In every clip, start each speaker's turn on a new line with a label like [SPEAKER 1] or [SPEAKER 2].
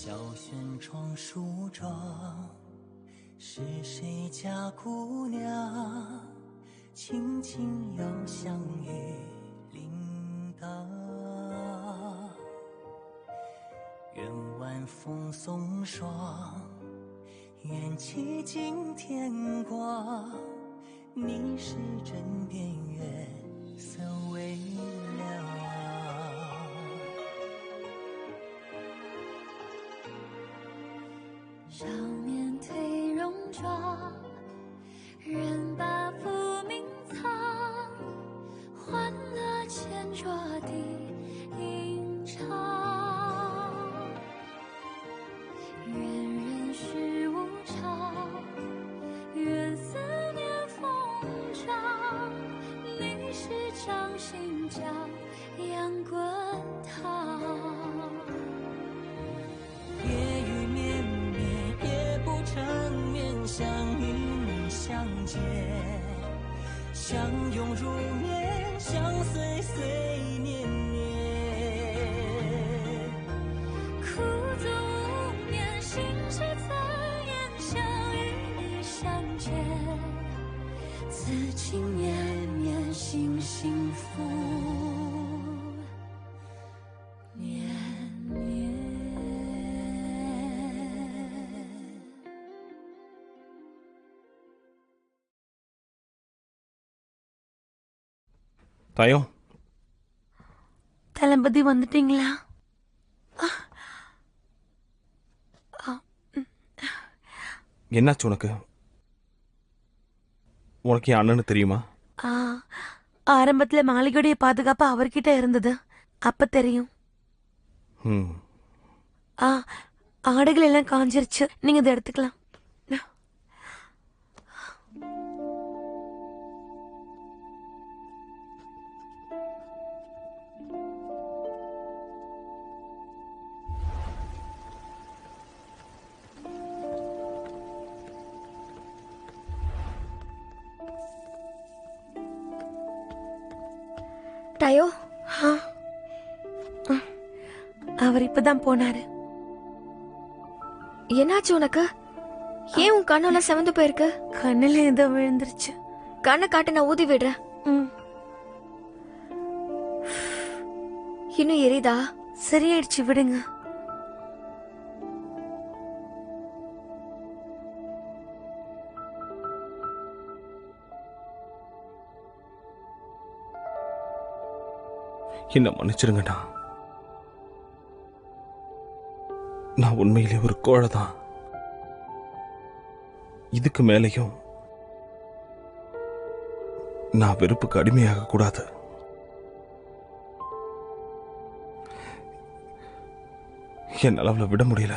[SPEAKER 1] 小轩窗梳妆，是谁家姑娘轻轻摇香于铃铛？愿晚风送霜，愿凄尽天光，你是枕边月色微凉。
[SPEAKER 2] 少年褪戎装，人把浮名藏，欢乐前桌的吟唱。愿人世无常，愿思念风涨，历史掌心将阳滚烫。
[SPEAKER 1] 夜雨绵绵，夜不成眠，想与你相见，相拥如眠，相随随年年。
[SPEAKER 2] 苦足无眠，心事残言，想与你相见，此情绵绵，心幸福绵绵。
[SPEAKER 3] தாயோ,
[SPEAKER 4] தளபதி வந்துட்டீங்களா?
[SPEAKER 3] என்னாச்சு உனக்கு? உனக்கு என் அண்ணனு தெரியுமா?
[SPEAKER 4] ஆரம்பத்துல மாளிகையுடைய பாதுகாப்பு அவர்கிட்ட இருந்தது, அப்ப தெரியும். ஆடைகள் எல்லாம் காஞ்சிருச்சு, நீங்க இதை எடுத்துக்கலாம்.
[SPEAKER 5] டயோ,
[SPEAKER 4] அவர் இப்பதான் போனாரு.
[SPEAKER 5] என்னாச்சு உனக்கு? ஏன் உன் கண்ணெல்லாம் செவந்து போயிருக்கு?
[SPEAKER 4] கண்ணுல ஏதோ விழுந்துருச்சு.
[SPEAKER 5] கண்ணை காட்டு, நான் ஊதி விடுறேன். இன்னும் எரியுதா?
[SPEAKER 4] சரியாயிடுச்சு, விடுங்க.
[SPEAKER 3] என்ன மன்னிச்சிருங்கண்ணா. நான் உண்மையிலே ஒரு கோழைதான். இதுக்கு மேலையும் நான் வெறுப்புக்கு அடிமையாக கூடாது. என் அளவுல விட முடியல.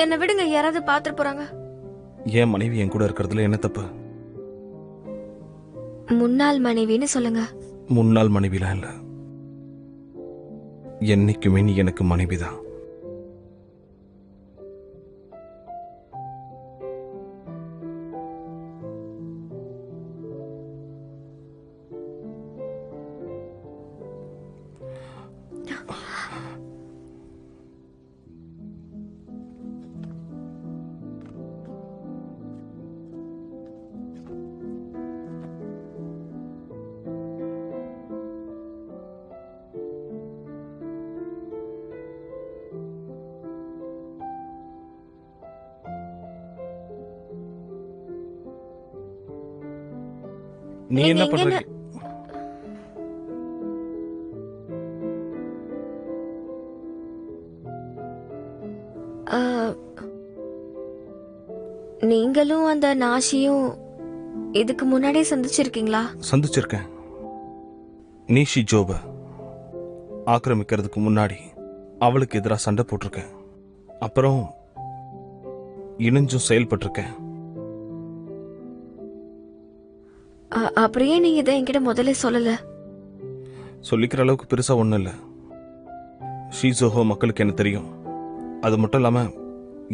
[SPEAKER 5] என்ன விடுங்க, யாராவது பாத்துட்டு போறாங்க.
[SPEAKER 3] என் மனைவி என் கூட இருக்கிறதுல என்ன தப்பு?
[SPEAKER 5] முன்னாள் மனைவின்னு சொல்லுங்க.
[SPEAKER 3] முன்னாள் மனைவிலாம் இல்ல, என்னைக்குமே நீ எனக்கு மனைவிதான். நீ
[SPEAKER 5] நீங்க
[SPEAKER 3] என்ன
[SPEAKER 5] எங்க
[SPEAKER 3] பண்ற?
[SPEAKER 5] ஆ, நீங்களும் அந்த நாஷியும் இதுக்கு முன்னாடியே சந்திச்சிருக்கீங்களா?
[SPEAKER 3] சந்திச்சிருக்கேன். நீஷி ஜோப ஆக்கிரமிக்கிறதுக்கு முன்னாடி அவளுக்கு எதிராக சண்டை போட்டிருக்கேன். அப்புறம் இணைஞ்சும் செயல்பட்டிருக்கேன்.
[SPEAKER 5] அப்படியே நீங்க இதை என்கிட்ட முதல்ல சொல்லல.
[SPEAKER 3] சொல்லிக்கிற அளவுக்கு பெருசா ஒன்றும் இல்லை. ஷீசோஹோ மக்களுக்கு என்ன தெரியும். அது மட்டும் இல்லாம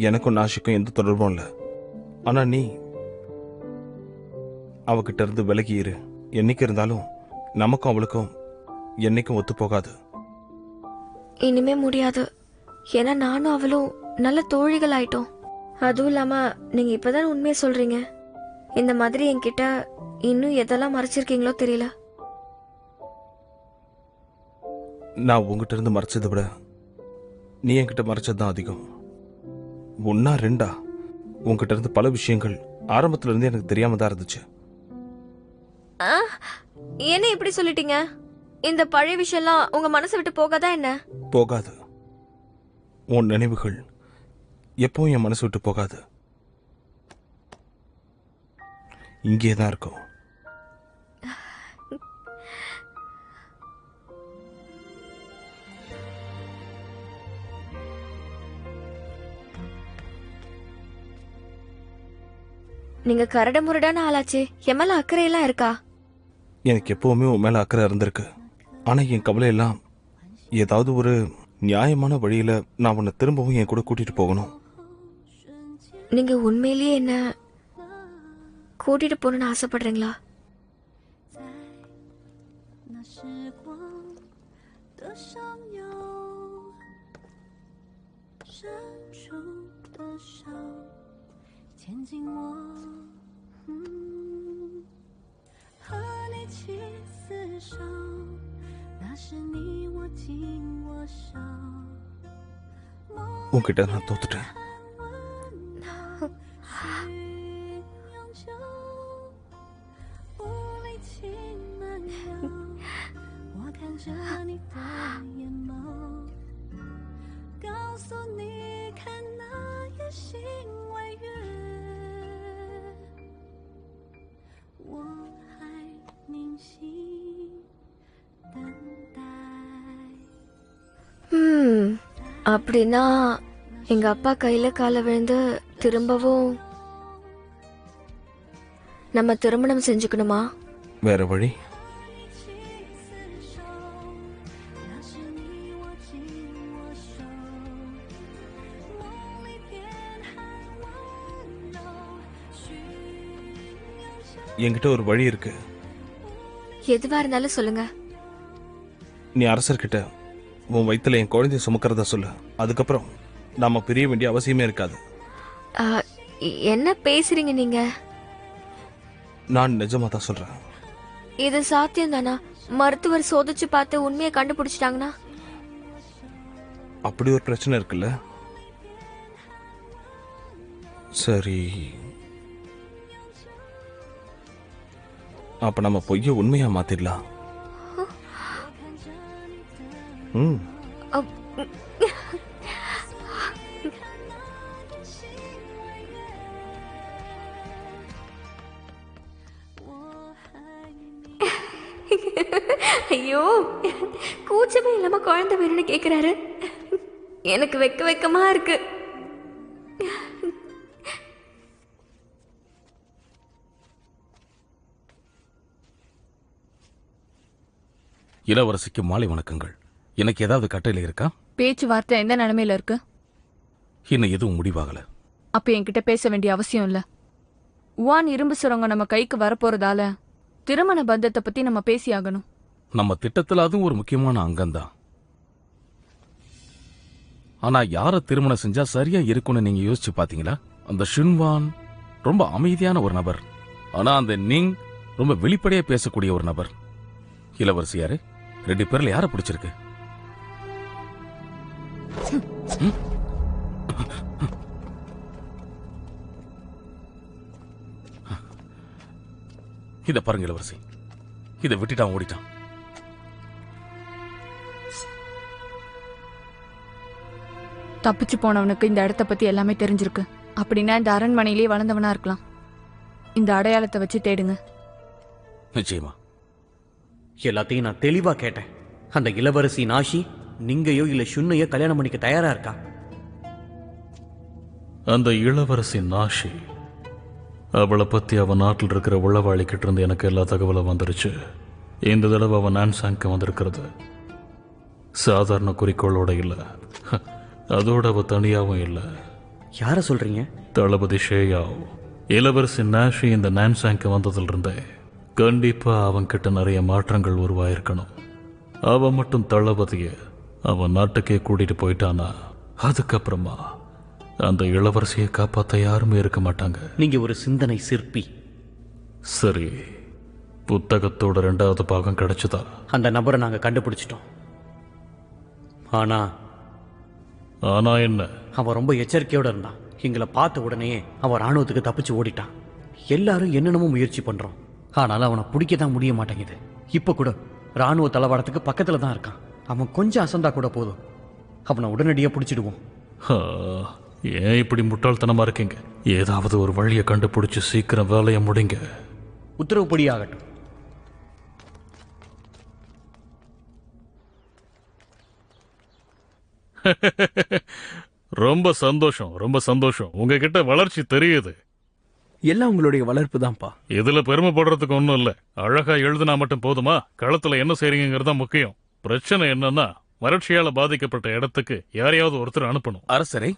[SPEAKER 3] எனக்கும் நாஷிக்கும் எந்த தொடர்பும் இல்லை. ஆனா நீ அவகிட்ட இருந்து விலகி இரு. என்னைக்கு இருந்தாலும் நமக்கும் அவளுக்கும் என்னைக்கும் ஒத்து போகாது.
[SPEAKER 5] இனிமே முடியாது. ஏன்னா நானும் அவளும் நல்ல தோழிகள் ஆயிட்டோம். அதுவும் இல்லாம நீங்க இப்பதான் உண்மையை சொல்றீங்க. இந்த மாதிரி என்கிட்ட இன்னும் எதெல்லாம் மறைச்சிருக்கீங்களோ தெரியல.
[SPEAKER 3] நான் உங்ககிட்ட இருந்து மறைச்சதை விட நீ என்கிட்ட மறைச்சதுதான் அதிகம். ஒன்னா ரெண்டா உங்ககிட்ட இருந்து பல விஷயங்கள் ஆரம்பத்துல இருந்து எனக்கு தெரியாம தான் இருந்துச்சு.
[SPEAKER 5] என்ன இப்படி சொல்லிட்டீங்க? இந்த பழைய விஷயம்லாம் உங்க மனசை விட்டு போகாதா என்ன?
[SPEAKER 3] போகாது. உன் நினைவுகள் எப்பவும் என் மனசு விட்டு போகாது. இங்கே தான் இருக்கும்.
[SPEAKER 5] நீங்க கரடு முரடான ஆளாச்சே. என் மேல அக்கறையெல்லாம் இருக்கா?
[SPEAKER 3] எனக்கு எப்பவுமே உன் மேல அக்கறை இருந்திருக்கு. ஆனா என் கவலை எல்லாம் ஏதாவது ஒரு நியாயமான வழியில நான் உன்னை திரும்பவும் என் கூட கூட்டிட்டு போகணும்.
[SPEAKER 5] நீங்க உண்மையிலேயே என்ன கூட்டிட்டு போகணும்னு ஆசைப்படுறீங்களா?
[SPEAKER 3] உன்கிட்ட நான் தோத்துட்டேன்.
[SPEAKER 5] அப்படின்னா எங்க அப்பா கையில கால விழுந்து திரும்பவும் நம்ம திருமணம் செஞ்சுக்கணுமா?
[SPEAKER 3] வேற வழி? என்கிட்ட ஒரு வழி இருக்கு.
[SPEAKER 5] எதுவா இருந்தாலும் சொல்லுங்க.
[SPEAKER 3] நீ அரசர்கிட்ட உன் வயித்துல என் குழந்தைய சுமக்கிறதா சொல்லு. அதுக்கப்புறம் நாம பிரிய வேண்டிய அவசியமே இருக்காது.
[SPEAKER 5] என்ன பேசுறீங்க நீங்க?
[SPEAKER 3] நான் நிஜமா தான் சொல்றேன்.
[SPEAKER 5] இது சாத்தியம் தானா? மருத்துவர் சோதிச்சு பார்த்து உண்மையை கண்டுபிடிச்சிட்டாங்கன்னா?
[SPEAKER 3] அப்படி ஒரு பிரச்சனை இருக்குல்ல. சரி, அப்ப நம்ம பொய்ய உண்மையா மாத்திடலாம்.
[SPEAKER 5] ஐயோ, கூச்சமே இல்லாம குழந்தை வேணும்னு கேக்குறாரு. எனக்கு வெக்கமா இருக்கு.
[SPEAKER 6] இளவரசிக்கு மாலை வணக்கங்கள். எனக்கு ஏதாவது கட்டளை இருக்கா?
[SPEAKER 7] பேச்சுவார்த்தை எந்த நிலைமையில இருக்கு?
[SPEAKER 6] இன்னும் எதுவும் முடிவாகல.
[SPEAKER 7] அப்ப என்கிட்ட பேச வேண்டிய அவசியம் இல்ல. உவான் இரும்பு சுரங்கம் நம்ம கைக்கு வரப்போறதால திருமண பந்தத்தை பத்தி நம்ம பேசியாகணும்.
[SPEAKER 6] நம்ம திட்டத்துல அதுவும் ஒரு முக்கியமான அங்கம்தான். ஆனா யார திருமணம் செஞ்சா சரியா இருக்கும்னு நீங்க யோசிச்சு பாத்தீங்களா? அந்த ஷின்வான் ரொம்ப அமைதியான ஒரு நபர். ஆனா அந்த நிங் ரொம்ப வெளிப்படையா பேசக்கூடிய ஒரு நபர். இளவரசியாரு, 2 பேர்ல யார பிடிச்சிருக்கு? இத பாருங்க இளவரசி, இதை விட்டுட்டான் ஓடிட்டான்.
[SPEAKER 7] தப்பிச்சு போனவனுக்கு இந்த இடத்த பத்தி எல்லாமே தெரிஞ்சிருக்கு. அப்படின்னா இந்த அரண்மனையிலேயே வளர்ந்தவனா இருக்கலாம். இந்த அடையாளத்தை வச்சு தேடுங்க.
[SPEAKER 6] நிச்சயமா.
[SPEAKER 8] எல்லாத்தையும் நான் தெளிவா கேட்டேன். அந்த இளவரசி நாஷி நீங்கயோ இல்ல ஷுன்னையோ கல்யாணம் பண்ணிக்க தயாரா இருக்கா?
[SPEAKER 9] அந்த இளவரசி நாஷி, அவளை பத்தி அவன் நாட்டில் இருக்கிற உளவாளிக்கிட்ட இருந்து எனக்கு எல்லா தகவலும் வந்துருச்சு. இந்த தடவை அவன் நான்சாங்க்கு வந்திருக்கிறது சாதாரண குறிக்கோளோட இல்லை, அதோட அவ தனியாவும் இல்லை.
[SPEAKER 8] யார சொல்றீங்க?
[SPEAKER 9] தளபதி ஷேயாவ். இளவரசி நாஷி இந்த நான்சாங்க்கு வந்ததிலிருந்தே கண்டிப்பா அவன்கிட்ட நிறைய மாற்றங்கள் உருவாயிருக்கணும். அவன் மட்டும் தளபதிய அவன் நாட்டுக்கே கூட்டிட்டு போயிட்டானா அதுக்கப்புறமா அந்த இளவரசியை காப்பாற்ற யாருமே இருக்க மாட்டாங்க.
[SPEAKER 8] நீங்க ஒரு சிந்தனை சிற்பி.
[SPEAKER 9] சரி, புத்தகத்தோட 2வது பாகம் கிடைச்சதா?
[SPEAKER 8] அந்த நபரை நாங்க கண்டுபிடிச்சிட்டோம். ஆனா
[SPEAKER 9] என்ன?
[SPEAKER 8] அவன் ரொம்ப எச்சரிக்கையோட இருந்தான். எங்களை பார்த்த உடனே அவன் ராணுவத்துக்கு தப்பிச்சு ஓடிட்டான். எல்லாரும் என்னென்னமோ முயற்சி பண்றோம், ஆனாலும் அவனை பிடிக்க தான் முடிய மாட்டேங்குது. இப்ப கூட ராணுவ தளவாடத்துக்கு பக்கத்துல தான் இருக்கான். அவன் கொஞ்சம் அசந்தா கூட போதும், அவனை உடனடியா பிடிச்சிடுவோம்.
[SPEAKER 9] ஏன் இப்படி முட்டாள்தனமா இருக்கீங்க? ஏதாவது ஒரு வழியை கண்டுபிடிச்சு சீக்கிரம் வேலையை முடிங்க.
[SPEAKER 8] உத்தரவுப்படி ஆகட்டும்.
[SPEAKER 9] ரொம்ப சந்தோஷம், ரொம்ப சந்தோஷம். உங்ககிட்ட வளர்ச்சி தெரியுது.
[SPEAKER 10] எல்லாம் உங்களுடைய வளர்ப்பு தான்ப்பா.
[SPEAKER 9] இதுல பெருமைப்படுறதுக்கு ஒன்றும் இல்லை. அழகா எழுதுனா மட்டும் போதுமா? களத்துல என்ன செய்றீங்கிறது முக்கியம். பிரச்சனை என்னன்னா, வறட்சியால பாதிக்கப்பட்ட இடத்துக்கு யாரையாவது ஒருத்தர் அனுப்பணும்.
[SPEAKER 6] அரசரே,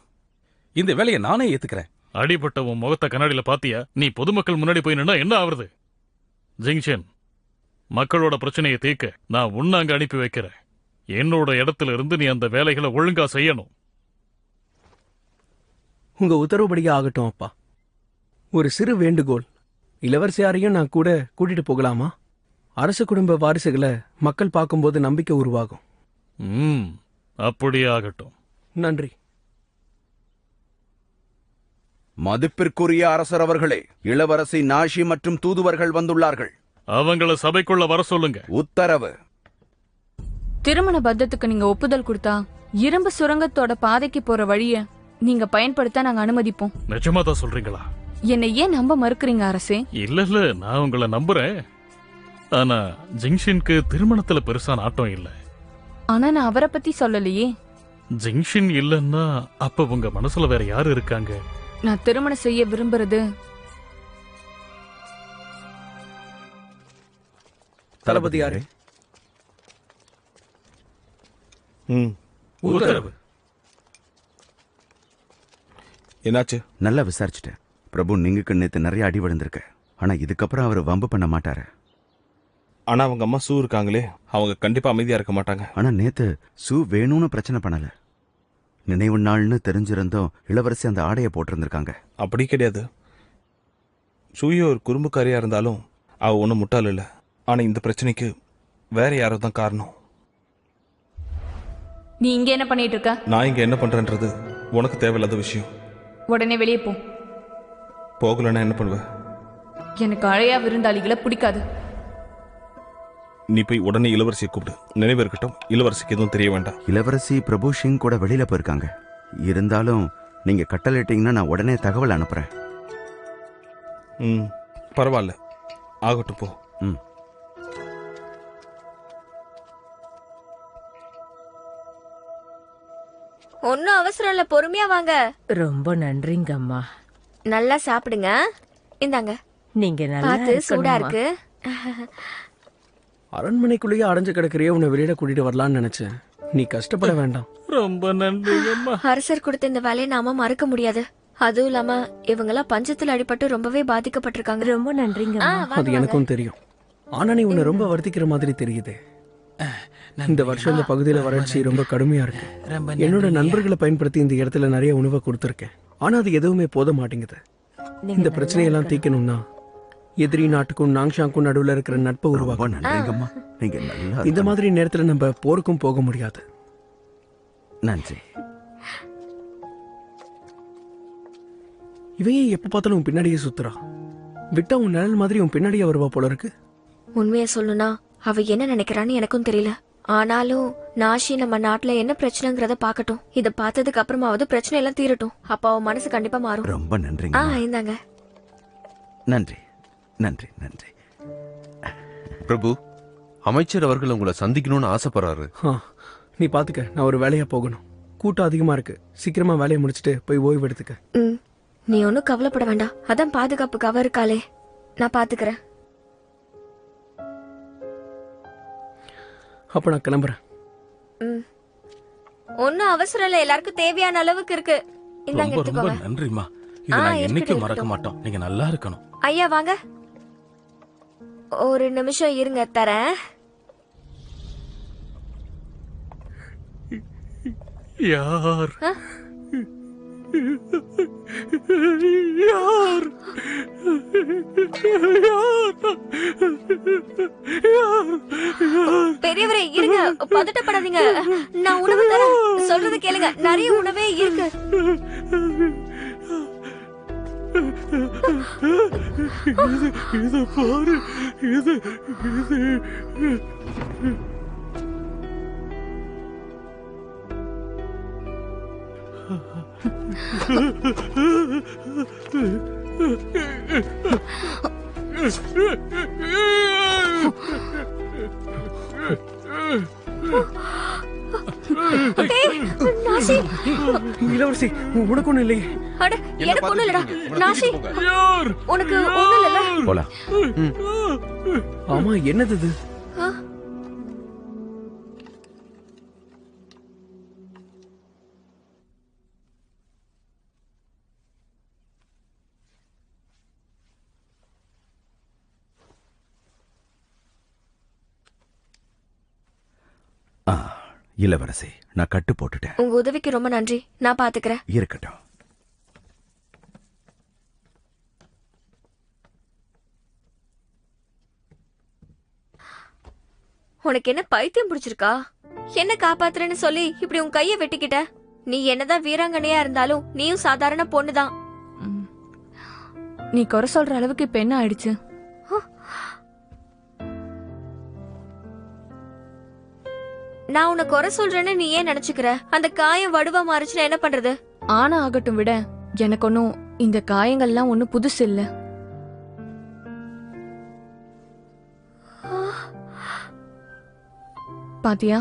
[SPEAKER 6] இந்த வேலையை நானே ஏத்துக்கிறேன்.
[SPEAKER 9] அடிபட்ட உன் முகத்தை கண்ணாடியில பாத்தியா? நீ பொதுமக்கள் முன்னாடி போய் நின்னா என்ன ஆவறது? ஜிங்ஷன், மக்களோட பிரச்சனையை தீர்க்க நான் உன்ன அங்க அனுப்பி வைக்கிறேன். என்னோட இடத்துல இருந்து நீ அந்த வேலைகளை ஒழுங்கா செய்யணும்.
[SPEAKER 10] உங்க உத்தரவுப்படியே ஆகட்டும் அப்பா. ஒரு சிறு வேண்டுகோள், இளவரசியாரையும் நான் கூட கூட்டிட்டு போகலாமா? அரச குடும்ப வாரிசுகளை மக்கள் பார்க்கும்போது நம்பிக்கை உருவாகும்.
[SPEAKER 9] அப்படியே ஆகட்டும்.
[SPEAKER 10] நன்றி.
[SPEAKER 11] மதிப்பிற்குரிய அரசர் அவர்களே, இளவரசி நாஷி மற்றும் தூதுவர்கள் வந்துள்ளார்கள்.
[SPEAKER 9] அவங்கள சபைக்குள்ள வர சொல்லுங்க.
[SPEAKER 11] உத்தரவு.
[SPEAKER 7] திருமண பந்தத்துக்கு நீங்க ஒப்புதல் கொடுத்தா இரும்பு சுரங்கத்தோட பாதைக்கு போற வழிய நீங்க பயன்படுத்த நாங்க அனுமதிப்போம்.
[SPEAKER 9] நிஜமா தான் சொல்றீங்களா?
[SPEAKER 7] என்னை ஏன் நம்ப மறுக்கிறீங்க அரசே?
[SPEAKER 9] இல்ல, நான் உங்களை நம்புறேன். ஆனா ஜிங்ஷின்க்கு திருமணத்துல பெருசா நாட்டம் இல்ல.
[SPEAKER 7] ஆனா நான் அவரை பத்தி சொல்லலையே.
[SPEAKER 9] ஜிங்ஷின் இல்லன்னா அப்ப உங்க மனசுல வேற யாரு இருக்காங்க?
[SPEAKER 7] நான் திருமணம் செய்ய விரும்புறது
[SPEAKER 10] தளபதியாரே.
[SPEAKER 3] உத்தரவு. என்னாச்சு?
[SPEAKER 11] நல்லா விசாரிச்சுட்டேன் பிரபு. நீங்க நேத்து நிறைய அடி விழுந்திருக்க. ஆனா இதுக்கப்புறம் அவர் வம்பு பண்ண மாட்டாரு.
[SPEAKER 3] ஆனா அவங்க அம்மா சூ இருக்காங்களே, அவங்க கண்டிப்பா அமைதியா இருக்க மாட்டாங்க.
[SPEAKER 11] ஆனா நேத்து சூ வேணும்னு பிரச்சனை பண்ணல. நினைவு நாள்னு தெரிஞ்சிருந்தோம் இளவரசி அந்த ஆடையை போட்டிருந்திருக்காங்க.
[SPEAKER 3] அப்படி கிடையாது. சூயோ ஒரு குறும்புக்காரியா இருந்தாலும் அவ ஒன்றும் முட்டாள் இல்லை. ஆனா இந்த பிரச்சனைக்கு வேற யாரோ தான் காரணம்.
[SPEAKER 7] நீ இங்க என்ன பண்ணிட்டு இருக்க?
[SPEAKER 3] நான் இங்க என்ன பண்றேன்றது உனக்கு தேவையில்லாத விஷயம்.
[SPEAKER 7] உடனே வெளியே போ.
[SPEAKER 3] போகலன்னா என்ன பண்ணுவ?
[SPEAKER 7] எனக்கு அழையா விருந்தாளிகளை பிடிக்காது.
[SPEAKER 3] நீ போய் உடனே இளவரசியை கூப்பிடு. நினைவு இருக்கட்டும், இளவரசிக்கு எதுவும் தெரிய வேண்டாம்.
[SPEAKER 11] இளவரசி பிரபு சிங் கூட வெளியில போயிருக்காங்க. இருந்தாலும் நீங்க கட்டளையிட்டீங்கன்னா நான் உடனே தகவல் அனுப்புறேன்.
[SPEAKER 3] பரவாயில்ல, ஆகட்டும், போ.
[SPEAKER 5] ஒன்னும் அவசரம் இல்ல, பொறுமையா வாங்க.
[SPEAKER 12] ரொம்ப நன்றிங்க அம்மா.
[SPEAKER 5] நல்லா சாப்பிடுங்க. இந்தாங்க.
[SPEAKER 12] நீங்க நல்லா
[SPEAKER 5] பார்த்து சூடா இருக்கு.
[SPEAKER 10] அரண்மனைக்குள்ளேயே அடைஞ்சு கிடக்கிறியே, உன்னை வெளியில கூட்டிட்டு வரலான்னு நினைச்சேன். நீ கஷ்டப்பட வேண்டாம்.
[SPEAKER 9] ரொம்ப நன்றி அம்மா.
[SPEAKER 5] அரசர் கொடுத்த இந்த வேலையை நாம மறக்க முடியாது. அதுவும் இல்லாம இவங்க எல்லாம் பஞ்சத்தில் அடிபட்டு ரொம்பவே பாதிக்கப்பட்டிருக்காங்க.
[SPEAKER 12] ரொம்ப நன்றிங்க.
[SPEAKER 10] அது எனக்கும் தெரியும். ஆனா நீ உன்னை ரொம்ப வருத்திக்கிற மாதிரி தெரியுது. இந்த வருஷம் இந்த பகுதியில வறட்சி ரொம்ப கடுமையா இருக்கு. என்னோட நண்பர்களை பயன்படுத்தி இந்த இடத்துல நிறைய உணவை கொடுத்துருக்கேன். ஆனா அது எதுவுமே போத மாட்டேங்குது. இந்த பிரச்சனையெல்லாம் தீக்கணும்னா எதிரி நாட்டுக்கும் நாங்ஷாங்கும் நடுவில் இருக்கிற நட்பை உருவாக்கும். இந்த மாதிரி நேரத்துல நம்ம போருக்கும் போக முடியாது.
[SPEAKER 11] நன்றி.
[SPEAKER 10] இவையே எப்ப பார்த்தாலும் பின்னாடியே சுத்துறா. விட்டா உன் நிழல் மாதிரி உன் பின்னாடியே வருவா போல இருக்கு.
[SPEAKER 5] உண்மையை சொல்லணும்னா அவ என்ன நினைக்கிறான்னு எனக்கும் தெரியல. ஆனாலும் நாஷி நம்ம நாட்டுல என்ன பிரச்சனைங்கிறத பாக்கட்டும். இத பார்த்ததுக்கு அப்புறமாவது பிரச்சனை எல்லாம் தீரட்டும். அப்ப அவ மனசு கண்டிப்பா மாறும்.
[SPEAKER 11] ரொம்ப நன்றிங்க.
[SPEAKER 5] இந்தாங்க.
[SPEAKER 11] நன்றி நன்றி நன்றி.
[SPEAKER 13] பிரபு, அமைச்சர் அவர்கள் உங்களை சந்திக்கணும்னு ஆசைப்படுறாரு.
[SPEAKER 10] நீ பாத்துக்க, நான் ஒரு வேலையா போகணும். கூட்டம் அதிகமா இருக்கு. சீக்கிரமா வேலையை முடிச்சுட்டு போய் ஓய்வு எடுத்துக்க.
[SPEAKER 5] நீ ஒன்னும் கவலைப்பட வேண்டாம். அதான் பாதுகாப்புக்கு அவ இருக்காளே, நான் பாத்துக்கிறேன்.
[SPEAKER 10] அப்ப நான் கிளம்புறேன்.
[SPEAKER 5] ஒன்னும் அவசரம் இல்ல, எல்லாருக்கும் தேவையான அளவுக்கு இருக்கு. இந்தாங்க,
[SPEAKER 6] ரொம்ப ரொம்ப நன்றிமா. இது நான் என்னைக்கும் மறக்க மாட்டோம். நீங்க நல்லா இருக்கணும்.
[SPEAKER 5] ஐயா வாங்க, ஒரு நிமிஷம் இருங்க, தரேன்.
[SPEAKER 9] யார் யார்
[SPEAKER 5] பெரியவரே இருங்க, பதட்டப்படாதீங்க. நான் உணவு தரேன், சொல்றது கேளுங்க. நிறைய உணவே இருக்கு.
[SPEAKER 9] இது பாரு, இது
[SPEAKER 10] இளவரசி, உனக்கு ஒண்ணு இல்லையே?
[SPEAKER 5] எனக்கு ஒண்ணு இல்லடா. நாஷி, உனக்கு ஒண்ணு இல்ல?
[SPEAKER 13] போலாம்.
[SPEAKER 10] ஆமா, என்னது இது?
[SPEAKER 11] இளவரசி, நான் கட்டு போட்டுட்டேன்.
[SPEAKER 5] உங்க உதவிக்கு ரொம்ப நன்றி. நான் பாத்துக்கிறேன்.
[SPEAKER 11] இருக்கட்டும்.
[SPEAKER 5] உனக்கு என்ன பைத்தியம் பிடிச்சிருக்கா? என்ன காப்பாத்துறேன்னு சொல்லி இப்படி உன் கைய வெட்டிக்கிட்ட. நீ என்னதான் வீராங்கனையா இருந்தாலும் நீயும் சாதாரண பொண்ணுதான்.
[SPEAKER 7] நீ குறை சொல்ற அளவுக்கு இப்ப என்ன ஆயிடுச்சு?
[SPEAKER 5] நான் உன்னை குறை சொல்றேன்னு நீ ஏன் நினைச்சுக்கிற? அந்த காயம் வடுவா மாறுச்சுன்னா என்ன பண்றது?
[SPEAKER 7] ஆனா ஆகட்டும், விட. எனக்கு ஒன்னும் இந்த காயங்கள்லாம் ஒன்னும் புதுசு இல்ல. பாத்தியா,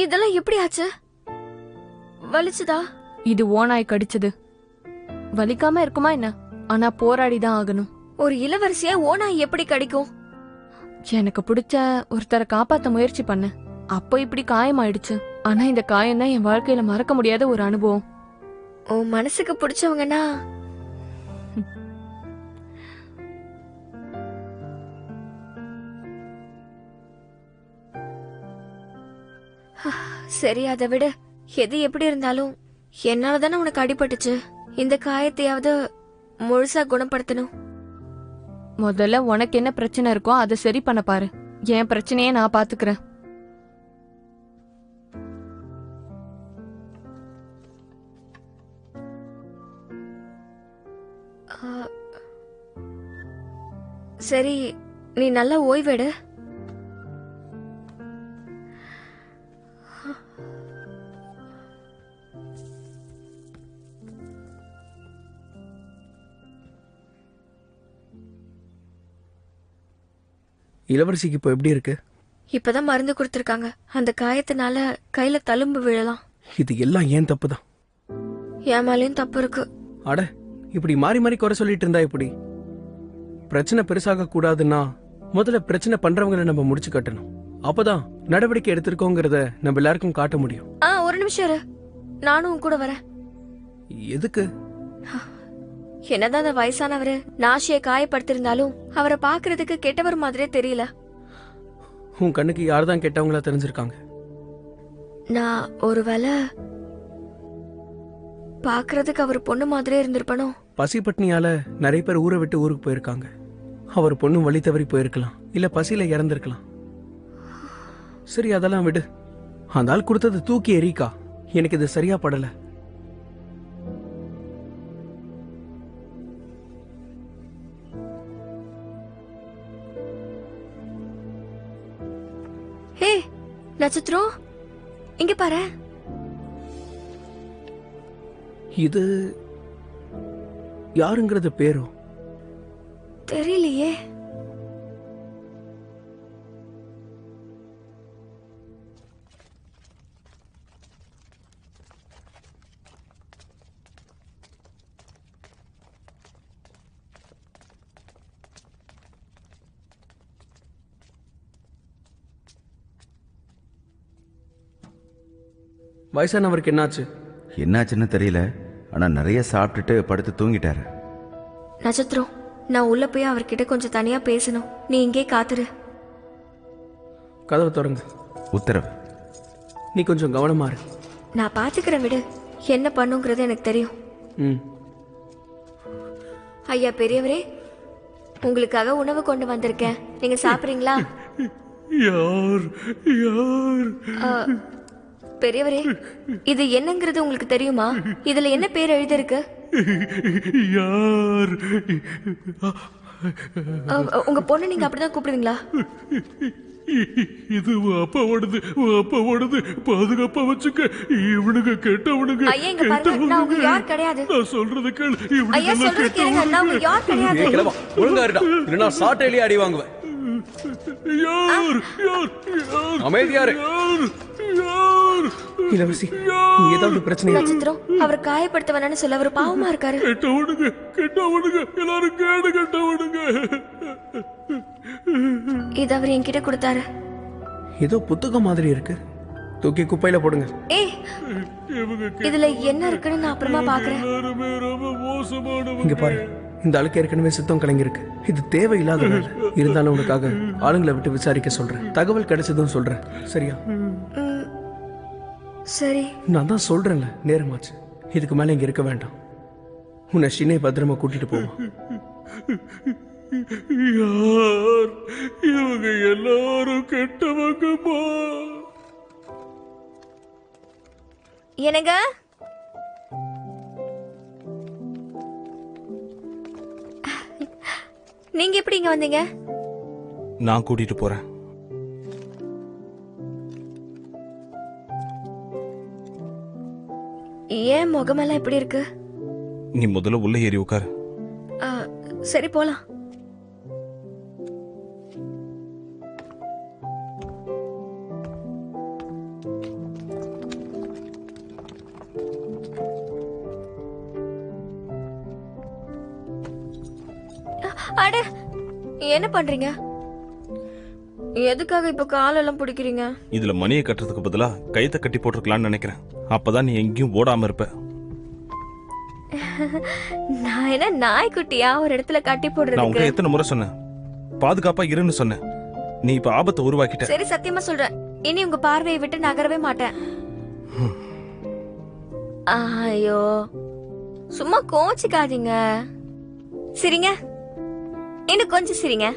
[SPEAKER 5] இதெல்லாம் எப்படி ஆச்சு? வலிச்சுதா?
[SPEAKER 7] இது ஓநாய் கடிச்சது. வலிக்காம இருக்குமா என்ன? ஆனா போராடிதான் ஆகணும்.
[SPEAKER 5] ஒரு இளவரசியா ஓநாய் எப்படி கடிக்கும்?
[SPEAKER 7] எனக்கு பிடிச்ச ஒருத்தரை காப்பாத்த முயற்சி பண்ண, அப்போ இப்படி காயமாயிடுச்சு. ஆனா இந்த காயம் தான் என் வாழ்க்கையில மறக்க முடியாத ஒரு அனுபவம்.
[SPEAKER 5] உன் மனசுக்கு பிடிச்சவங்கன்னா சரி, அதை விட எது எப்படி இருந்தாலும் என்னாலதானே உனக்கு அடிபட்டுச்சு. இந்த காயத்தையாவது முழுசா குணப்படுத்தணும்.
[SPEAKER 7] முதல்ல உனக்கு என்ன பிரச்சனை இருக்கோ அதை சரி பண்ண பாரு. என் பிரச்சனையே நான் பாத்துக்கிறேன்.
[SPEAKER 5] சரி, நீ நல்லா ஓய்வெடு.
[SPEAKER 10] இளவரசிக்கு இப்போ எப்படி இருக்கு?
[SPEAKER 5] இப்பதான் மருந்து கொடுத்திருக்காங்க. அந்த காயத்தினால கையில தழும்பு விழலாம்.
[SPEAKER 10] இது எல்லாம் ஏன் தப்பு தான்.
[SPEAKER 5] என் மேலயும் தப்பு இருக்கு.
[SPEAKER 10] அட, இப்படி மாறி மாறி குறை சொல்லிட்டு இருந்தா எப்படி? பிரச்சனை பெருசாக கூடாதுன்னா முதல்ல பிரச்சனை பண்றவங்களை நம்ம முடிச்சு கட்டணும். அப்பதான் நடவடிக்கை எடுத்திருக்கோங்கிறத நம்ம எல்லாருக்கும் காட்ட முடியும்.
[SPEAKER 5] ஒரு நிமிஷம் இரு, நானும் உன் கூட வரேன்.
[SPEAKER 10] எதுக்கு?
[SPEAKER 5] என்னதான் அந்த வயசானவரு நாஷியை காயப்படுத்திருந்தாலும் அவரை பாக்குறதுக்கு கெட்டவர் மாதிரியே தெரியல.
[SPEAKER 10] உன் கண்ணுக்கு யார்தான் கெட்டவங்களா தெரிஞ்சிருக்காங்க?
[SPEAKER 5] நான் ஒருவேளை பாக்குறதுக்கு அவர் பொண்ணு மாதிரியே இருந்திருப்பனோ?
[SPEAKER 10] பசி பட்னியால நிறைய பேர் ஊரை விட்டு ஊருக்கு போயிருக்காங்க. அவர் பொண்ணு வழி தவறி போயிருக்கலாம், இல்ல பசியில இறந்திருக்கலாம். சரி, அதெல்லாம் விடு. அந்த ஆள் கொடுத்தது தூக்கி எரிக்கா. எனக்கு இது சரியா படல.
[SPEAKER 5] நட்சத்திரம் இங்க பாரு.
[SPEAKER 10] இது யாருங்கிறது பேரோ
[SPEAKER 5] தெரியலையே.
[SPEAKER 10] வயசானவருக்கு என்னாச்சு?
[SPEAKER 11] என்னாச்சுன்னு தெரியல, ஆனா நிறைய சாப்பிட்டுட்டு படுத்து தூங்கிட்டாரு.
[SPEAKER 5] நட்சத்திரம், நான் உள்ள போய் அவர்கிட்ட கொஞ்சம் தனியா பேசணும். நீ இங்கே காத்துரு.
[SPEAKER 10] கதவை திறங்க.
[SPEAKER 11] உத்தரவு.
[SPEAKER 10] நீ கொஞ்சம் கவனமா இரு.
[SPEAKER 5] நான் பாத்துக்கிறேன், விடு. என்ன பண்ணுங்கிறது எனக்கு தெரியும். ஐயா பெரியவரே, உங்களுக்காக உணவு கொண்டு வந்திருக்கேன். நீங்க சாப்பிடுறீங்களா?
[SPEAKER 9] யார் யார்?
[SPEAKER 5] பெரியவரே, இது என்னங்கிறது உங்களுக்கு தெரியுமா? இதுல என்ன பேர் எழுதிருக்கு?
[SPEAKER 9] யார்?
[SPEAKER 5] உங்க பொண்ணு நீங்க அப்படிதான் கூப்பிடுவீங்களா?
[SPEAKER 9] இது அப்பாவோடது. பாதுகாப்பா வச்சுக்க. இவனுங்க கெட்டவனுங்க.
[SPEAKER 5] ஐயா இங்க பாருங்க, நான் உங்க யார் கிடையாது.
[SPEAKER 9] நான் சொல்றது கேளு.
[SPEAKER 5] ஐயா சொல்றது கேளுங்க, நான் உங்க யார் கிடையாது.
[SPEAKER 10] ஒழுங்கா இருடா, இல்லனா சாட்டையிலே அடி வாங்குவேன்.
[SPEAKER 9] யார்?
[SPEAKER 10] அமைதியா இரு. இளவரசி, ஏதாவது பிரச்சனை?
[SPEAKER 5] நட்சத்திரம், அவர் காயப்படுத்த வேணாம்னு சொல்ல அவர் பாவமா இருக்காரு.
[SPEAKER 9] கெட்டவனுங்க எல்லாரும் கேடு கெட்டவனுங்க.
[SPEAKER 5] இது அவர் என்கிட்ட கொடுத்தாரு.
[SPEAKER 10] ஏதோ புத்தகம் மாதிரி இருக்கு. தூக்கி குப்பையில போடுங்க.
[SPEAKER 5] ஏய், இதுல என்ன இருக்குன்னு நான் அப்புறமா பாக்குறேன்.
[SPEAKER 10] இங்க பாரு, இந்த ஆளுக்கு ஏற்கனவே சித்தம் கலங்கிருக்கு. இது தேவையில்லாத வேலை. இருந்தாலும் உனக்காக ஆளுங்களை விட்டு விசாரிக்க சொல்றேன். தகவல் கிடைச்சதும் சொல்றேன், சரியா?
[SPEAKER 5] சரி.
[SPEAKER 10] நான் தான் சொல்றேன்ல, நேரமாச்சு. இதுக்கு மேல இங்க இருக்க வேண்டாம். உன்னை ஷினை பத்திரமா கூட்டிட்டு போவோம்.
[SPEAKER 9] யார் இவங்க? எல்லாரும் கெட்டவங்கம்மா.
[SPEAKER 5] என்னங்க? நீங்க எப்படி இங்க வந்தீங்க?
[SPEAKER 3] நான் கூட்டிட்டு போறேன்.
[SPEAKER 5] ஏன் முகமெல்லாம் எப்படி இருக்கு?
[SPEAKER 3] நீ முதல்ல உள்ள ஏறி உட்காரு.
[SPEAKER 5] சரி போலாம். அட, என்ன பண்றீங்க? எதுக்காக இப்ப காலெல்லாம் பிடிக்கிறீங்க?
[SPEAKER 3] இதுல மணியை கட்டுறதுக்கு பதிலா கைத்தை கட்டி போட்டிருக்கலாம்னு நினைக்கிறேன். அப்பதான் நீ எங்கேயும் ஓடாம இருப்ப.
[SPEAKER 5] நான் என்ன நாய்க்குட்டியா ஒரு இடத்துல கட்டி
[SPEAKER 3] நான்
[SPEAKER 5] போடுறதுக்கு?
[SPEAKER 3] உங்க எத்தனை முறை சொன்னேன், பாதுகாப்பா இருன்னு சொன்னேன். நீ இப்ப ஆபத்தை உருவாக்கிட்ட.
[SPEAKER 5] சரி, சத்தியமா சொல்றேன், இனி உங்க பார்வையை விட்டு நகரவே மாட்டேன். ஐயோ, சும்மா கோச்சிக்காதீங்க. சிரிங்க, இன்னும் கொஞ்சம் சிரிங்க.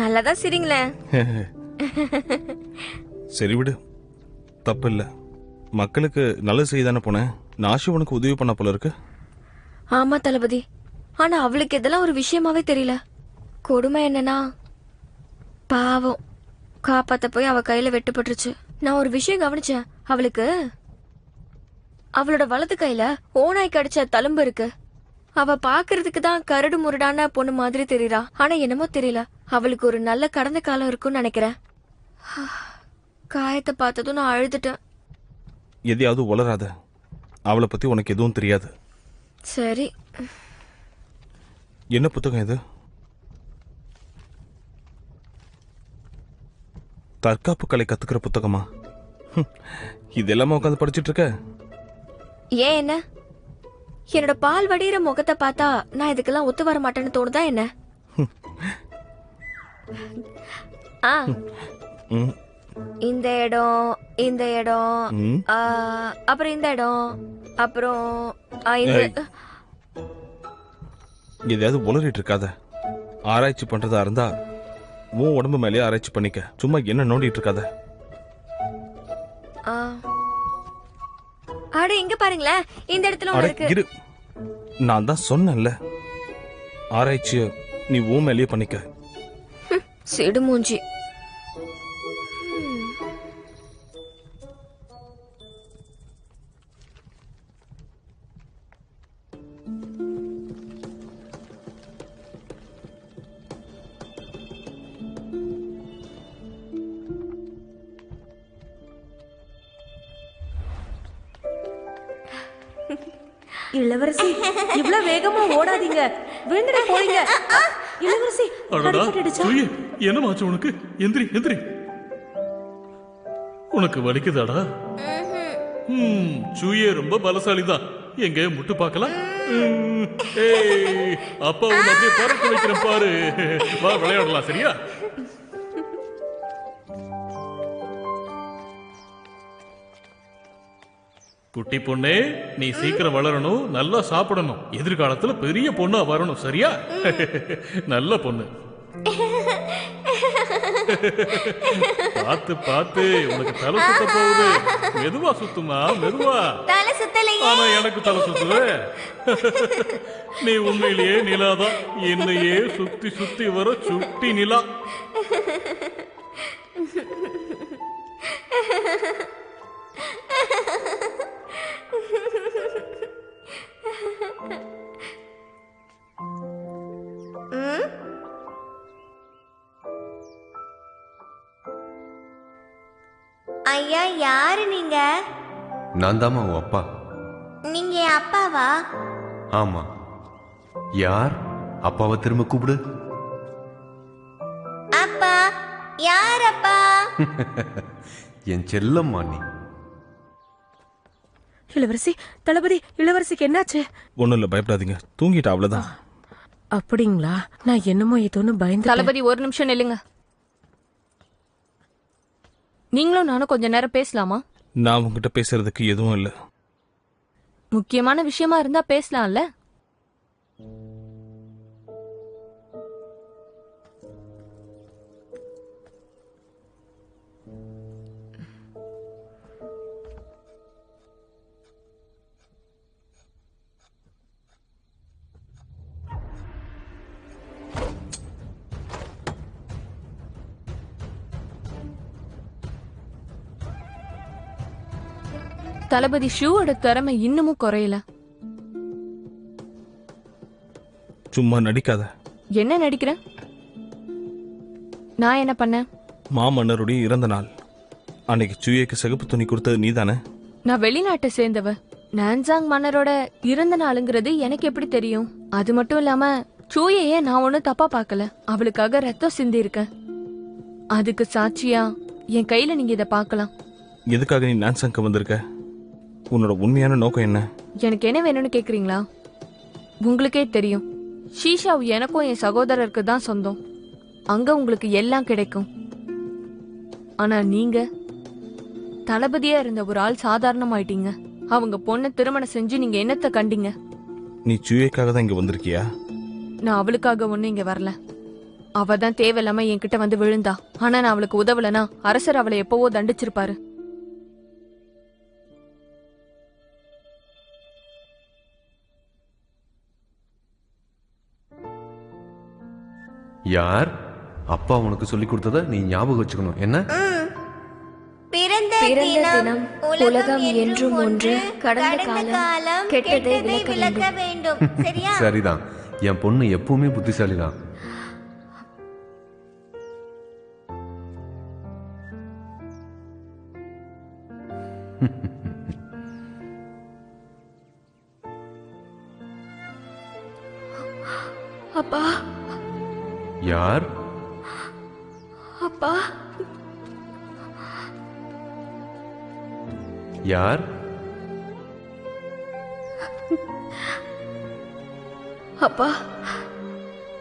[SPEAKER 5] நல்லாதான் சிரிங்களேன்.
[SPEAKER 3] சரி விடு, தப்பு இல்ல. மக்களுக்கு நல்லது செய்தானே போனேன். நாஷி உனக்கு உதவி பண்ண போல இருக்கு.
[SPEAKER 5] ஆமா தளபதி, ஆனா அவளுக்கு இதெல்லாம் ஒரு விஷயமாவே தெரியல. கொடுமை என்னன்னா, பாவம், காப்பாத்த போய் அவ கையில வெட்டுப்பட்டுருச்சு. நான் ஒரு விஷயம் கவனிச்சேன். அவளுக்கு அவளோட வலது கையில ஓனாய் கடிச்ச தழும்பு இருக்கு. அவ பாக்குறதுக்கு தான் கரடு முரடான பொண்ணு மாதிரி தெரியறா. ஆனா என்னமோ தெரியல, அவளுக்கு ஒரு நல்ல கடந்த காலம் இருக்குன்னு நினைக்கிறேன். காயத்தை பார்த்ததும் நான் அழுதுட்டேன்.
[SPEAKER 3] எதையாவது உளராத. அவளை பத்தி உனக்கு எதுவும் தெரியாது.
[SPEAKER 5] சரி.
[SPEAKER 3] என்ன புத்தகம் இது? தற்காப்பு கலை கத்துக்கிற புத்தகமா? இதெல்லாம உட்காந்து படிச்சுட்டு இருக்க?
[SPEAKER 5] ஏன், என்ன என்னோட பால் வடிகிற முகத்தை பார்த்தா நான் இதுக்கெல்லாம் ஒத்து வர மாட்டேன்னு தோணுதா என்ன? இந்த இடம், இந்த இடம், அப்புறம் இந்த இடம், அப்புறம்
[SPEAKER 3] எதையாவது உளறிட்டு இருக்காத. ஆராய்ச்சி பண்றதா இருந்தா உன் உடம்பு மேலேயே ஆராய்ச்சி பண்ணிக்க. சும்மா என்ன நோண்டிட்டு இருக்காத.
[SPEAKER 5] அட, இங்க பாருங்களேன், இந்த இடத்துல ஒண்ணு இருக்கு.
[SPEAKER 3] நான் தான் சொன்னேன்ல, ஆராய்ச்சிய நீ உன் மேலேயே பண்ணிக்க.
[SPEAKER 5] சிடு மூஞ்சி.
[SPEAKER 12] இளவரசி இவ்வளவு வேகமா ஓடாதீங்க, விழுந்துட போறீங்க. இளவரசி அடிபட்டுடுச்சா?
[SPEAKER 9] என்னமாச்சு உனக்கு? எந்திரி எந்திரி. உனக்கு வலிக்குதாடா? சூயே ரொம்ப பலசாலிதான். எங்க முட்டு பார்க்கலாம். அப்பா உன்னை அப்படியே பறக்க வைக்கிறேன் பாரு. வா விளையாடலாம், சரியா? குட்டி பொண்ணே, நீ சீக்கிரம் வளரணும், நல்லா சாப்பிடணும், எதிர்காலத்துல பெரிய பொண்ணா வரணும், சரியா? நல்ல பொண்ணு. பார்த்து பார்த்து உனக்கு தலை சுத்த போகுது. மெதுவா சுத்துமா, மெதுவா. ஆனா எனக்கு தலை சுத்துது. நீ உண்மையிலேயே நிலாதான். என்னையே சுத்தி சுத்தி வர சுட்டி நிலா.
[SPEAKER 14] ஐயா, யாரு நீங்க?
[SPEAKER 13] நான் தாமா உன் அப்பா.
[SPEAKER 14] நீங்க என் அப்பாவா?
[SPEAKER 13] ஆமா. யார்? அப்பாவை திரும்ப கூப்பிடு.
[SPEAKER 14] அப்பா, யார் அப்பா?
[SPEAKER 13] என் செல்லம்மா நீ.
[SPEAKER 12] இளவரசி, தளபதி, இளவரசிக்கு என்னாச்சு?
[SPEAKER 3] ஒண்ணும் இல்ல, பயப்படாதீங்க, தூங்கிட்டா, அவ்வளவுதான்.
[SPEAKER 12] அப்படிங்களா? நான் என்னமோ ஏதோன்னு பயந்து.
[SPEAKER 7] தளபதி, ஒரு நிமிஷம் நில்லுங்க. நீங்களும் நானும் கொஞ்ச நேரம் பேசலாமா?
[SPEAKER 3] நான் உங்ககிட்ட பேசுறதுக்கு எதுவும் இல்ல.
[SPEAKER 7] முக்கியமான விஷயமா இருந்தா பேசலாம்ல. தளபதி, ஷூவோட திறமை இன்னமும் குறையல.
[SPEAKER 3] சும்மா நடிக்காத.
[SPEAKER 7] என்ன நடிக்கிறேன்? நான் என்ன பண்ணேன்?
[SPEAKER 3] மாமன்னருடைய இறந்த நாள் அன்னைக்கு சூயேக்கு சிகப்பு துணி கொடுத்தது நீதானே?
[SPEAKER 7] நான் வெளிநாட்டை சேர்ந்தவ. நான்சாங் மன்னரோட இறந்த நாளுங்கிறது எனக்கு எப்படி தெரியும்? அது மட்டும் இல்லாம சூயையே நான் ஒன்னும் தப்பா பார்க்கல. அவளுக்காக ரத்தம் சிந்தி இருக்கேன். அதுக்கு சாட்சியா என் கையில நீங்க இதை பார்க்கலாம்.
[SPEAKER 3] எதுக்காக நீ நான்சாங்க்கு வந்திருக்க? உன்னோட உண்மையான நோக்கம் என்ன?
[SPEAKER 7] எனக்கு என்ன வேணும்னு கேக்குறீங்களா? உங்களுக்கே தெரியும், ஷீஷாவு எனக்கும் என் சகோதரருக்கு தான் சொந்தம். அங்க உங்களுக்கு எல்லாம் கிடைக்கும். ஆனா நீங்க தளபதியா இருந்த ஒரு ஆள் சாதாரணமாயிட்டீங்க. அவங்க பொண்ணை திருமணம் செஞ்சு நீங்க என்னத்தை கண்டீங்க?
[SPEAKER 3] நீ சூயேக்காக தான் இங்க வந்திருக்கியா?
[SPEAKER 7] நான் அவளுக்காக ஒண்ணு இங்க வரல. அவ தான் தேவையில்லாம என்கிட்ட வந்து விழுந்தா. ஆனா நான் அவளுக்கு உதவலனா அரசர் அவளை எப்பவோ தண்டிச்சிருப்பாரு.
[SPEAKER 13] யார்? அப்பா உனக்கு சொல்லி கொடுத்தத நீ ஞாபகம் வச்சுக்கணும். என்ன?
[SPEAKER 14] பிறந்த தினம் உலகம் என்றும் ஒன்று, கடந்த காலம் கெட்டதை விலக்க வேண்டும். சரியா?
[SPEAKER 13] சரிதான். என் பொண்ணு எப்பவுமே புத்திசாலிதான்.
[SPEAKER 5] அப்பா.
[SPEAKER 13] யார்?
[SPEAKER 5] அப்பா.
[SPEAKER 13] யார்?
[SPEAKER 5] அப்பா,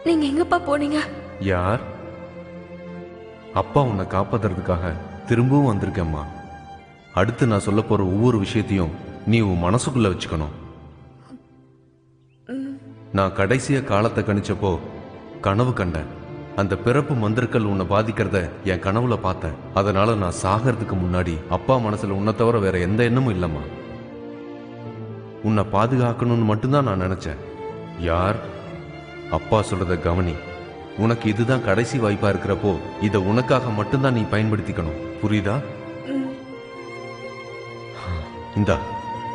[SPEAKER 5] நீங்க எங்கப்பா போனீங்க?
[SPEAKER 13] யார்? அப்பா உன்னை காப்பாத்துறதுக்காக திரும்பவும் வந்திருக்கேம்மா. அடுத்து நான் சொல்ல போற ஒவ்வொரு விஷயத்தையும் நீ உன் மனசுக்குள்ள வச்சுக்கணும். நான் கடைசிய காலத்தை கணிச்சப்போ கனவு கண்டேன். அந்த பிறப்பு மந்திரங்கள் உன்னை பாதிக்கிறத என் கனவுல பார்த்தேன். அதனால நான் சாகிறதுக்கு முன்னாடி அப்பா மனசுல உன்னை தவிர வேற எந்த எண்ணமும் இல்லம்மா. உன்னை பாதுகாக்கணும்னு மட்டும்தான் நான் நினைச்சேன். யார்? அப்பா சொல்றத கவனி. உனக்கு இதுதான் கடைசி வாய்ப்பா இருக்கிறப்போ இதை உனக்காக மட்டும்தான் நீ பயன்படுத்திக்கணும். புரியுதா? இந்தா,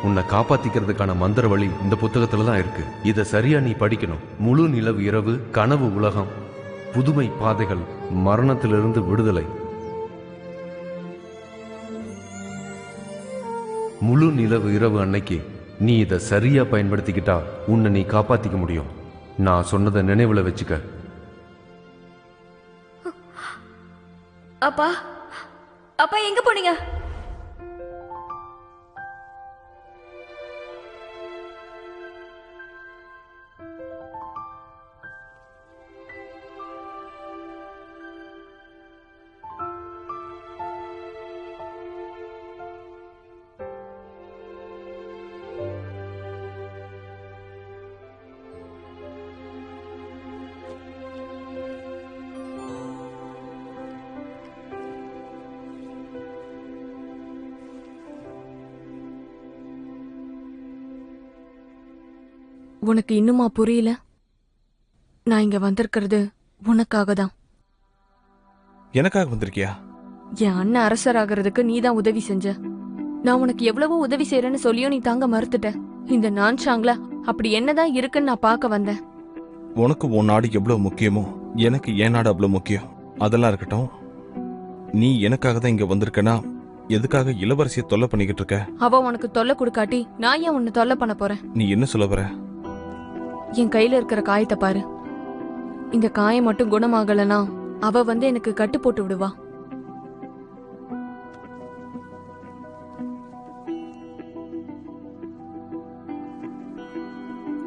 [SPEAKER 13] உன்னை காப்பாத்திக்கிறதுக்கான மந்திர வழி இந்த புத்தகத்துல தான் இருக்கு. இதை சரியா நீ படிக்கணும். முழு நிலவு இரவு, கனவு உலகம், புதுமை பாதைகள், மரணத்திலிருந்து விடுதலை. முழு நிலவு இரவு அன்னைக்கு நீ இதை சரியா பயன்படுத்திக்கிட்டா உன்னை நீ காப்பாத்திக்க முடியும். நான் சொன்னதை நினைவுல வச்சுக்க.
[SPEAKER 5] அப்பா அப்பா எங்க போனீங்க?
[SPEAKER 7] உனக்கு இன்னுமா புரியல? நான் இங்க வந்திருக்கிறது உனக்காக தான்.
[SPEAKER 3] எனக்காக வந்திருக்கியா?
[SPEAKER 7] என் அண்ணன் அரசராகிறதுக்கு நீ தான் உதவி செஞ்ச. நான் உனக்கு எவ்வளவோ உதவி செய்யறேன்னு சொல்லியும் நீ தாங்க மறுத்துட்ட. இந்த நான்ஷாங்ல அப்படி என்னதான் இருக்குன்னு நான் பார்க்க வந்தேன்.
[SPEAKER 3] உனக்கு உன் நாடு எவ்வளவு முக்கியமோ எனக்கு என் நாடு அவ்வளவு முக்கியம். அதெல்லாம் இருக்கட்டும், நீ எனக்காக தான் இங்க வந்திருக்கனா எதுக்காக இளவரசியை தொல்லை பண்ணிக்கிட்டு இருக்க?
[SPEAKER 7] அவ உனக்கு தொல்லை கொடுக்காட்டி நான் ஏன் உன்னை தொல்லை பண்ண போறேன்?
[SPEAKER 3] நீ என்ன சொல்ல போற?
[SPEAKER 7] என் கையில இருக்கிற காயத்தை பாரு. இந்த காயம் மட்டும் குணமாகலனா அவ வந்து எனக்கு கட்டு போட்டு விடுவா.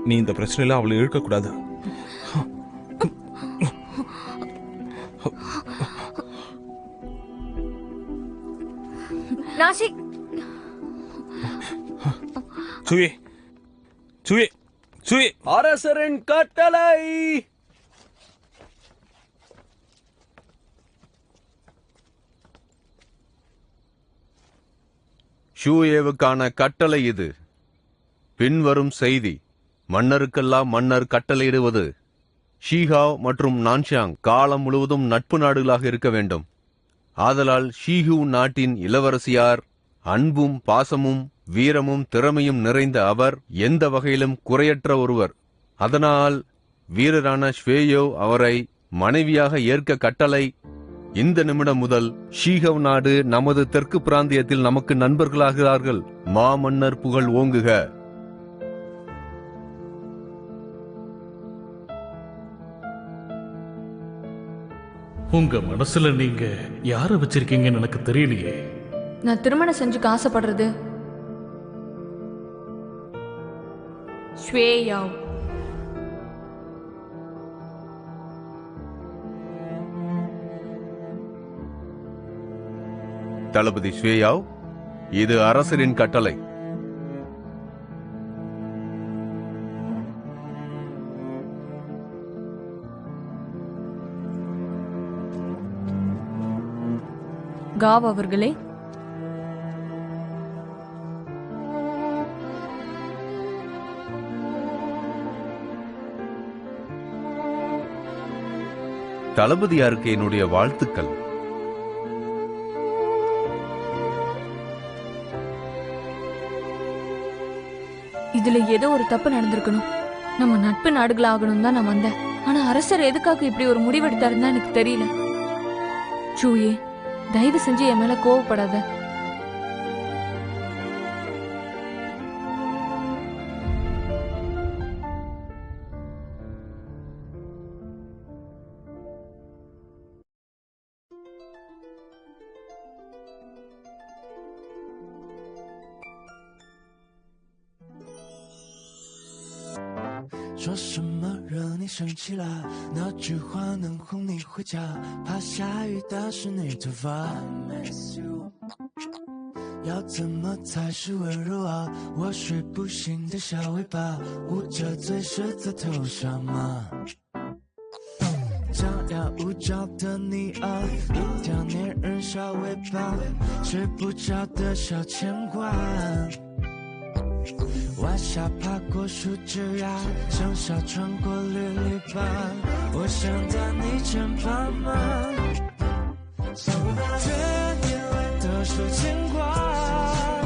[SPEAKER 3] நீ இந்த பிரச்சனையில அவளை இழுக்க கூடாது.
[SPEAKER 5] நாசிக்
[SPEAKER 3] சுயே சுயே சுயே,
[SPEAKER 10] அரசரின் கட்டளை.
[SPEAKER 13] ஷூயேவுக்கான கட்டளை இது. பின்வரும் செய்தி: மன்னருக்கெல்லாம் மன்னர் கட்டளையிடுவது, ஷீஹாவ் மற்றும் நான்ஷாங் காலம் முழுவதும் நட்பு நாடுகளாக இருக்க வேண்டும். ஆதலால் ஷீஹூ நாட்டின் இளவரசியார் அன்பும் பாசமும் வீரமும் திறமையும் நிறைந்த அவர் எந்த வகையிலும் குறையற்ற ஒருவர். அதனால் வீரரான ஷ்வேயோ அவரை மனைவியாக ஏற்க கட்டளை. இந்த நிமிடம் முதல் ஷீஹவ் நாடு நமது தெற்கு பிராந்தியத்தில் நமக்கு நண்பர்களாகிறார்கள். மாமன்னர் புகழ் ஓங்குக.
[SPEAKER 9] உங்க மனசுல நீங்க யார வச்சிருக்கீங்கன்னு எனக்கு தெரியலையே.
[SPEAKER 7] நான் திருமணம் செஞ்சுக்க ஆசைப்படுறது ஸ்வேயாவ்.
[SPEAKER 13] தளபதி ஸ்வேயாவ், இது அரசரின் கட்டளை.
[SPEAKER 7] காவ் அவர்களே,
[SPEAKER 13] தளபதியாருக்கு என்னுடைய வாழ்த்துக்கள்.
[SPEAKER 7] இதுல ஏதோ ஒரு தப்பு நடந்திருக்கணும். நம்ம நட்பு நாடுகள் ஆகணும் தான் நான் வந்தேன். ஆனா அரசர் எதுக்காக இப்படி ஒரு முடிவெடுத்தாருன்னு எனக்கு தெரியல. சூயே, தயவு செஞ்சு என் மேல கோவப்படாத.
[SPEAKER 1] 说什么惹你生气了？那句话能哄你回家？怕下雨打湿你头发。要怎么才是温柔啊？我睡不醒的小尾巴，捂着嘴舌在头上吗？张牙舞爪的你啊，一条粘人小尾巴，睡不着的小牵挂。晚霞爬过树枝呀，盛夏穿过绿篱笆，我想在你身旁吗？对你来的是牵挂。